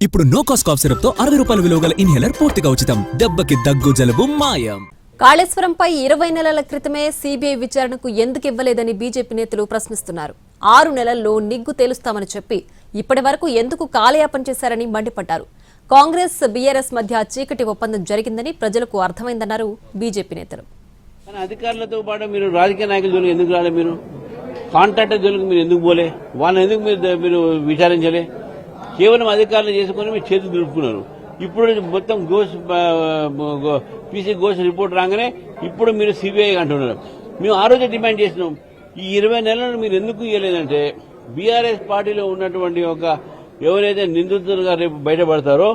ఇప్పుడు no cost cough syrup తో 60 రూపాయల విలువ గల ఇన్హేలర్ పూర్తిగా ఉచితం. దెబ్బకి దగ్గు జలుబు మాయం. కాళేశ్వరంపై 20 నెలల క్రితమే సీబీఐ విచారణకు ఎందుకు ఇవ్వలేదని బీజేపీ నేతలు ప్రశ్నిస్తున్నారు. 6 నెలల్లో నిగ్గు తేలుస్తామని చెప్పి ఇప్పటి వరకు ఎందుకు కాలయాపన చేశారని మండిపడ్డారు. కాంగ్రెస్ బీఆర్ఎస్ మధ్య చీకటి ఒప్పందం జరిగిందని ప్రజలకు అర్థమైందన్నారు బీజేపీ నేతలు. అధికారులతో పాటు మీరు రాజకీయ నాయకుల జోలికి ఎందుకు రాలే? మీరు కాంట్రాక్టర్ జోలికి మీరు ఎందుకు పోలే? వాళ్ళని ఎందుకు మీరు విచారించలే? కేవలం అధికారులు చేసుకుని మీరు చేతులు దులుపుకున్నారు. ఇప్పుడు మొత్తం పీసీ ఘోష్ రిపోర్ట్ రాగానే ఇప్పుడు మీరు సిబిఐ అంటున్నారు. మేము ఆ రోజే డిమాండ్ చేసినాం. ఈ 20 నెలలను మీరు ఎందుకు ఇవ్వలేదంటే బీఆర్ఎస్ పార్టీలో ఉన్నటువంటి ఎవరైతే నిందితులుగా రేపు బయటపడతారో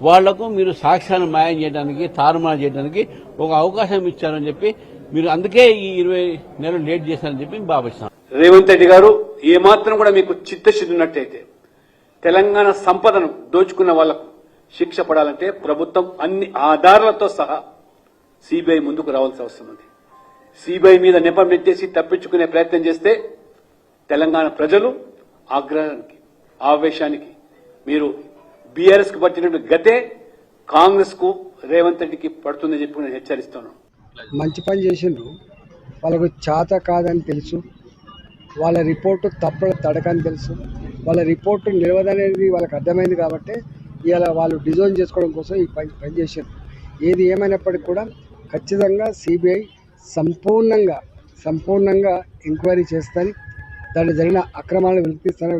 వాళ్లకు మీరు సాక్ష్యాలను మాయం చేయడానికి, తారుమారు చేయడానికి ఒక అవకాశం ఇచ్చారని చెప్పి మీరు అందుకే ఈ 20 నెలలు లేట్ చేశారని చెప్పి భావిస్తాం. రేవంత్ రెడ్డి గారు ఏమాత్రం కూడా మీకు చిత్తశుద్ధి ఉన్నట్టయితే తెలంగాణ సంపదను దోచుకున్న వాళ్లకు శిక్ష పడాలంటే ప్రభుత్వం అన్ని ఆధారాలతో సహా సిబిఐ ముందుకు రావాల్సిన అవసరం ఉంది. సిబిఐ మీద నెపం నెట్టేసి తప్పించుకునే ప్రయత్నం చేస్తే తెలంగాణ ప్రజలు ఆగ్రహానికి, ఆవేశానికి మీరు బీఆర్ఎస్ కు పట్టినటువంటి గతే కాంగ్రెస్ కు రేవంత్ రెడ్డికి పడుతుందని చెప్పి నేను హెచ్చరిస్తున్నాను. మంచి పని చేసిండ్రు, వాళ్ళకు చేత కాదని తెలుసు, వాళ్ళ రిపోర్టు తడకని తెలుసు, వాళ్ళ రిపోర్టు నిలవదనేది వాళ్ళకి అర్థమైంది కాబట్టి ఇవాళ వాళ్ళు డిజైన్ చేసుకోవడం కోసం ఈ పని చేశారు. ఏది ఏమైనప్పటికీ కూడా ఖచ్చితంగా సిబిఐ సంపూర్ణంగా ఎంక్వైరీ చేస్తారని, దాంట్లో జరిగిన అక్రమాలను వెలికిస్తారని